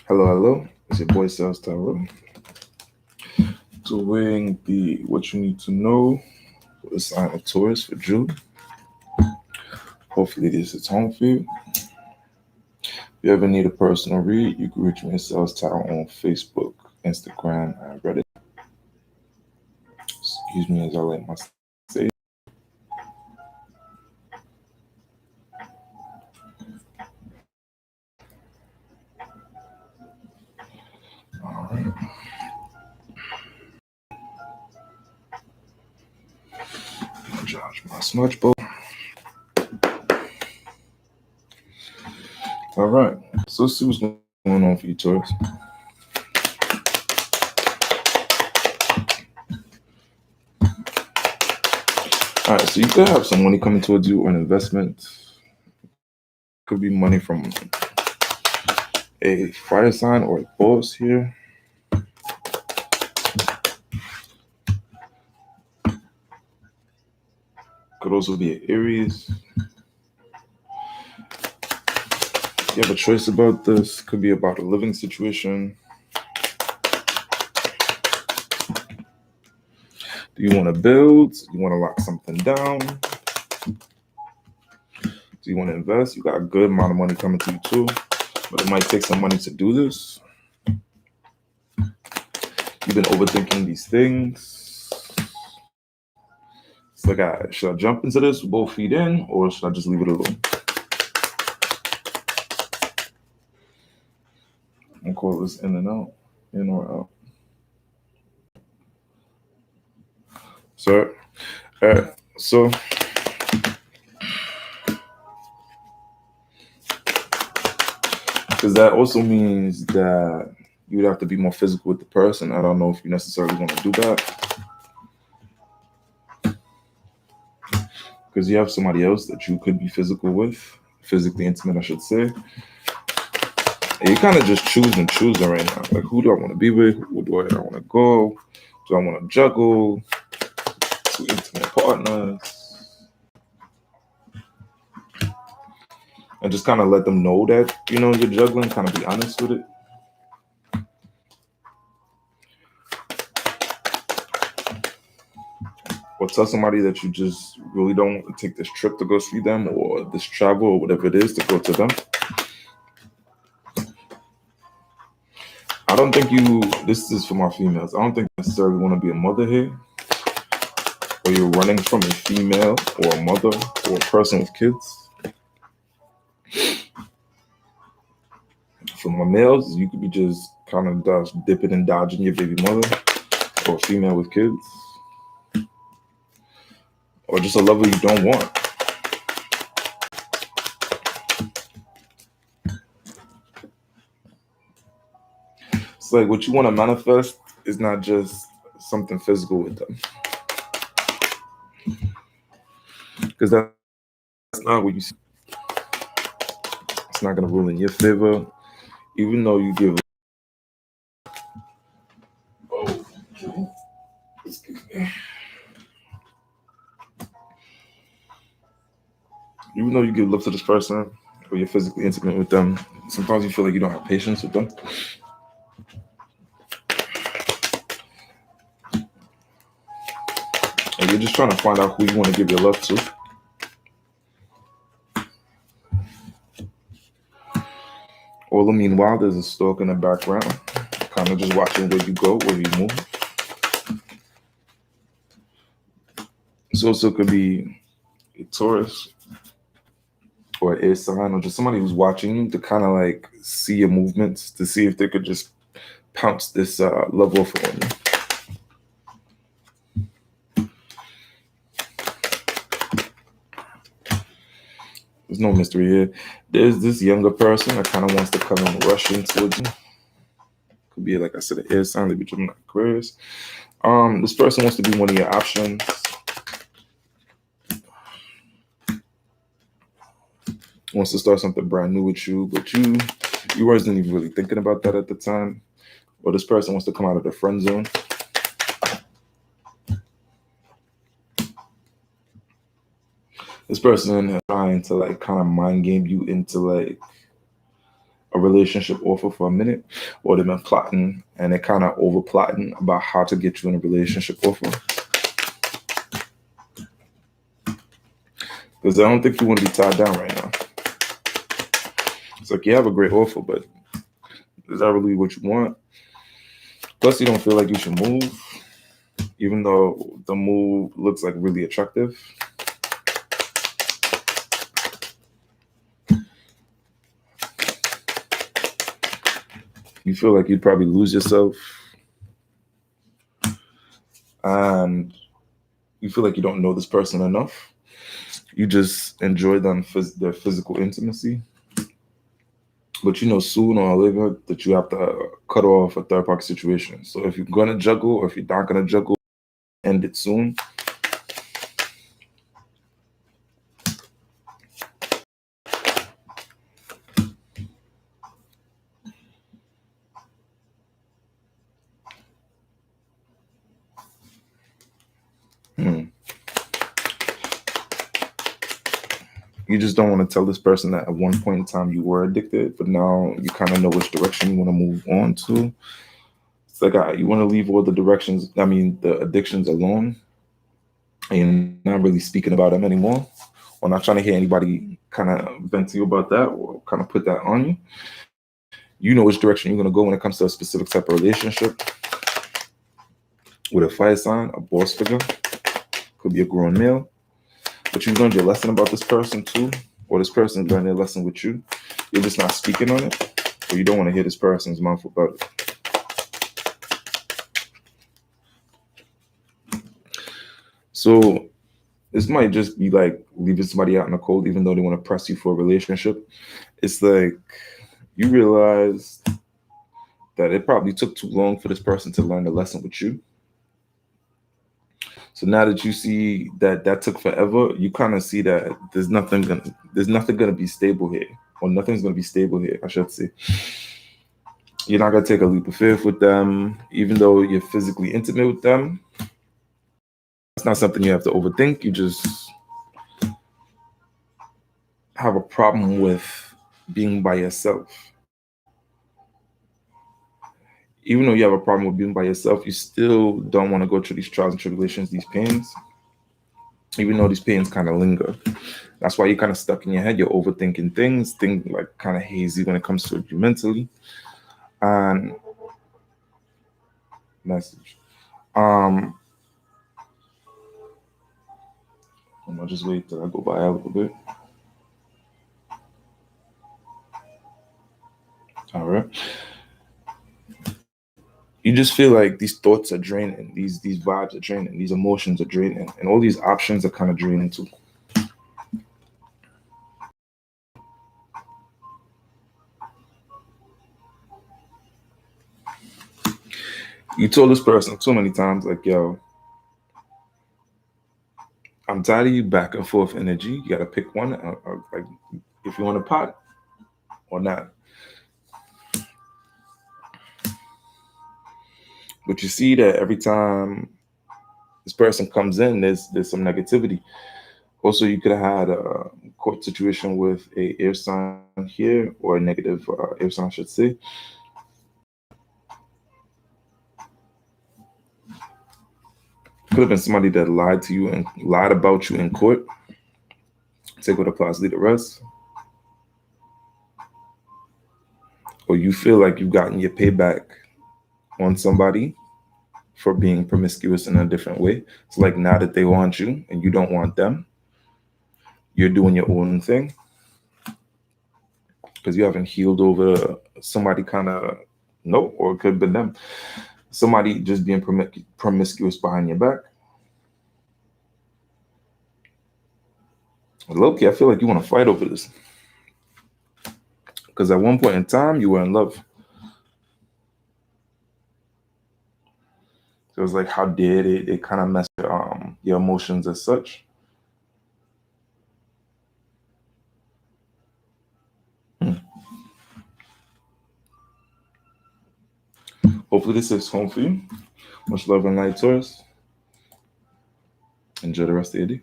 Hello. It's your boy CELLZTAROT. Doing the what you need to know for the sign of Taurus for June. Hopefully this is home for you. If you ever need a personal read, you can reach me at CELLZTAROT on Facebook, Instagram, and Reddit. Excuse me as I light my stage. Alright. Charge my smudge bowl. Alright. So let's see what's going on for you, Taurus. Alright, so you could have some money coming towards you or an investment. Could be money from a fire sign or a boss here. Could also be an Aries. You have a choice about this. Could be about a living situation. Do you want to build? Do you want to lock something down? Do you want to invest? You got a good amount of money coming to you too, but it might take some money to do this. You've been overthinking these things. It's like, should I jump into this with both feet in, or should I just leave it alone? I'm gonna call this in and out, in or out. So, so because that also means that you'd have to be more physical with the person. I don't know if you necessarily want to do that, because you have somebody else that you could be physical with, physically intimate, I should say. And you kind of just choosing right now. Like, who do I want to be with? Where do I want to go? Do I want to juggle two intimate partners? And just kind of let them know that, you're juggling, kind of be honest with it. Or tell somebody that you just really don't want to take this trip to go see them, or this travel, or whatever it is, to go to them. I don't think this is for my females, I don't think you necessarily want to be a mother here, or you're running from a female or a mother or a person with kids. For my males, you could be just kind of dipping and dodging your baby mother or a female with kids, or just a lover you don't want. It's like what you want to manifest is not just something physical with them, because that's not what you see. It's not going to rule in your favor, even though you give. Oh, excuse me. Even though you give love to this person, or you're physically intimate with them, sometimes you feel like you don't have patience with them. And you're just trying to find out who you want to give your love to. All the meanwhile, there's a stalk in the background, kind of just watching where you go, where you move. This also could be a Taurus or an air sign, or just somebody who's watching you to kind of like see your movements, to see if they could just pounce this love off on you. There's no mystery here. There's this younger person that kind of wants to come and rush in towards you. Could be, like I said, an air sign, maybe Gemini, Aquarius. This person wants to be one of your options. Wants to start something brand new with you, but you wasn't even really thinking about that at the time. Or this person wants to come out of the friend zone. This person is trying to like kind of mind game you into like a relationship offer for a minute, or they've been plotting and they're kind of over plotting about how to get you in a relationship offer. Because I don't think you want to be tied down right now. It's like you have a great offer, but is that really what you want? Plus, you don't feel like you should move, even though the move looks like really attractive. You feel like you'd probably lose yourself. And you feel like you don't know this person enough. You just enjoy them, their physical intimacy. But you know sooner or later that you have to cut off a third party situation. So if you're going to juggle or if you're not going to juggle, end it soon. You just don't want to tell this person that at one point in time you were addicted, but now you kind of know which direction you want to move on to. It's like you want to leave all the the addictions alone, and you're not really speaking about them anymore, or not trying to hear anybody kind of vent to you about that or kind of put that on you. You know which direction you're going to go when it comes to a specific type of relationship. With a fire sign, a boss figure, could be a grown male. But you've learned your lesson about this person too, or this person's learned their lesson with you. You're just not speaking on it, or you don't want to hear this person's mouth about it. So this might just be like leaving somebody out in the cold, even though they want to press you for a relationship. It's like you realize that it probably took too long for this person to learn the lesson with you. So now that you see that that took forever, you kind of see that there's nothing gonna be stable here, or nothing's gonna be stable here, I should say. You're not gonna take a leap of faith with them, even though you're physically intimate with them. It's not something you have to overthink. You just have a problem with being by yourself. Even though you have a problem with being by yourself, you still don't want to go through these trials and tribulations, these pains, even though these pains kind of linger. That's why you're kind of stuck in your head. You're overthinking things like kind of hazy when it comes to you mentally. And message. I'm gonna just wait till I go by a little bit. All right. You just feel like these thoughts are draining, these vibes are draining, these emotions are draining, and all these options are kind of draining too. You told this person so many times, like, yo, I'm tired of you back and forth energy. You gotta pick one, like if you want a pot or not. But you see that every time this person comes in, there's some negativity. Also, you could have had a court situation with a air sign here, or a negative air sign, I should say. Could have been somebody that lied to you and lied about you in court. Take what applies, leave the rest. Or you feel like you've gotten your payback on somebody for being promiscuous in a different way. It's like now that they want you and you don't want them, you're doing your own thing because you haven't healed over somebody kind of, no, or it could have been them. Somebody just being promiscuous behind your back. Loki, I feel like you want to fight over this. Because at one point in time, you were in love. So it was like, how dare they kind of mess your emotions as such. Hopefully this is home for you. Much love and light, Taurus. Enjoy the rest of your day.